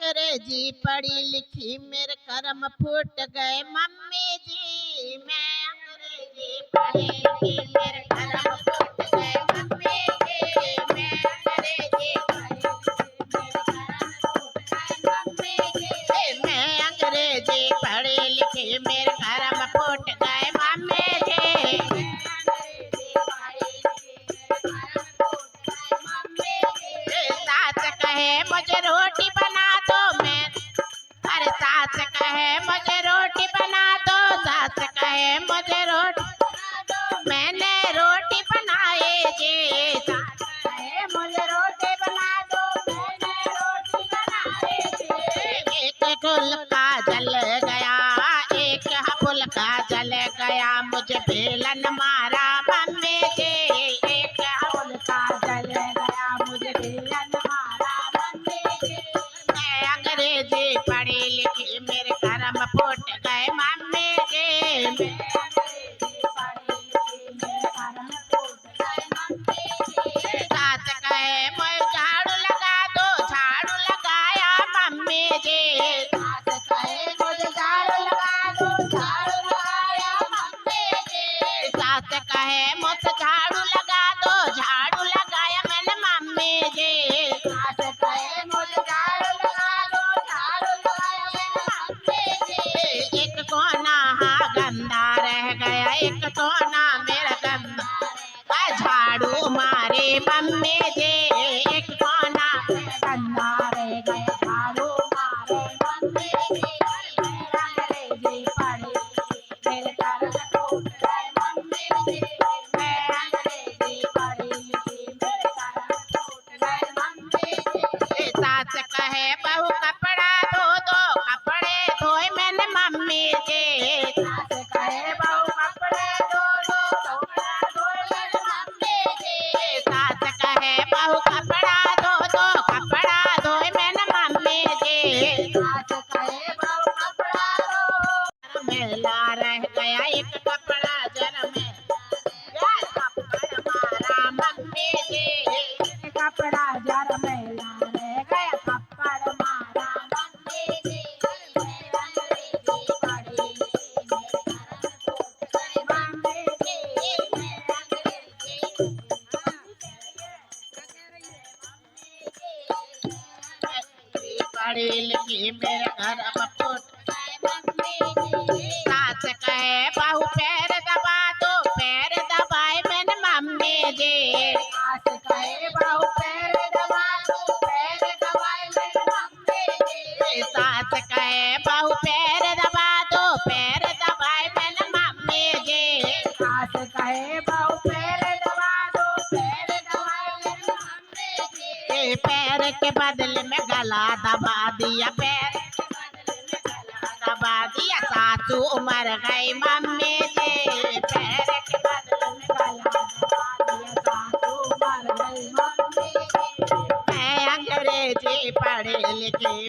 अंग्रेजी पढ़ी लिखी मेरे कर्म फूट गए मम्मी जी। मैं अंग्रेजी पढ़ी लिखी मेरे कर्म फूट गए मम्मी जी। मैं अंग्रेजी मैं अंग्रेजी पढ़ी लिखी मेरे कर्म फूट गए मम्मी जी। सास कहे मुझे रोटी बना दो, मैं अरे सास कहे मुझे रोटी बना दो, सास कहे मुझे रोटी, मैंने रोटी बनाई जी। सास कहे मुझे रोटी बना दो, मैंने रोटी बनाई जी। एक फुल्का जल गया, एक फुल्का जल गया, मुझे बेलन मारा मम्मी जी। एक फुल्का जल गया, मुझे बेलन मारा मम्मी जी। मैं अंग्रेजी पढ़ी लिखी मेरे कर्म फूट गए मम्मी जी। मैं अंग्रेजी पढ़ी लिखी मेरे कर्म फूट गए मम्मी जी। सास कहे मुझे झाड़ू लगा दो, झाड़ू लगाया मम्मी जी। सास कहे मुझे झाड़ू लगा दो, झाड़ू लगाया मम्मी जी। सास कहे मुझे झाड़ू लगा दो, झाड़ू लगाया मैंने मम्मी जी। सास कहे मुझे झाड़ू लगा दो, झाड़ू लगाया मैंने मम्मी जी। एक कोना हाँ गंदा रह गया, एक कोना मेरा गंदा, झाड़ू मारे मम्मी जी। एक कोना गंदा रह गया, झाड़ू मारे मम्मी जी। मैं अंग्रेजी पढ़ी मेरे कर्म फूट गए मम्मी जी। मैं अंग्रेजी पढ़ी लिखी मेरे कर्म फूट गए मम्मी जी। सास कहे बहू कपड़ा धो दो, कपड़े धोए मैंने मम्मी जी। सास कहे बहू कपड़े धो दो, कपड़ा धोए मैंने मम्मी जी। सास कहे बहू कपड़ा धो दो, कपड़ा धोए मैंने मम्मी जी। सास कहे बहू कपड़ा धो, मैला रह गया एक कपड़ा जर में, थप्पड़ मारा मम्मी जी। कपड़ा जर मैला रह गया, थप्पड़ मारा मम्मी जी। मैं अंग्रेजी पढ़ी लिखी मेरे कर्म फूट गए मम्मी जी। मैं अंग्रेजी पढ़ी लिखी मेरे कर्म फूट गए मम्मी जी। सास कहे बहू पैर दबा दो, पैर दबाए मैंने मम्मी जी। सास कहे बहू पैर दबा दो, पैर दबाए मैंने मम्मी जी। सास कहे बहू पैर दबा दो, पैर दबाए मैंने मम्मी जी। सास कहे बहू पैर दबा दो, पैर दबाए मैंने मम्मी जी। पैर के बदले में गला दबा दिया, पैर के बदले में गला दबा दिया, सासू मर गई मम्मी जी। पैर के बदले में गला दबा दिया, सासू मर गई मम्मी जी। मैं अंग्रेजी पढ़ी लिखी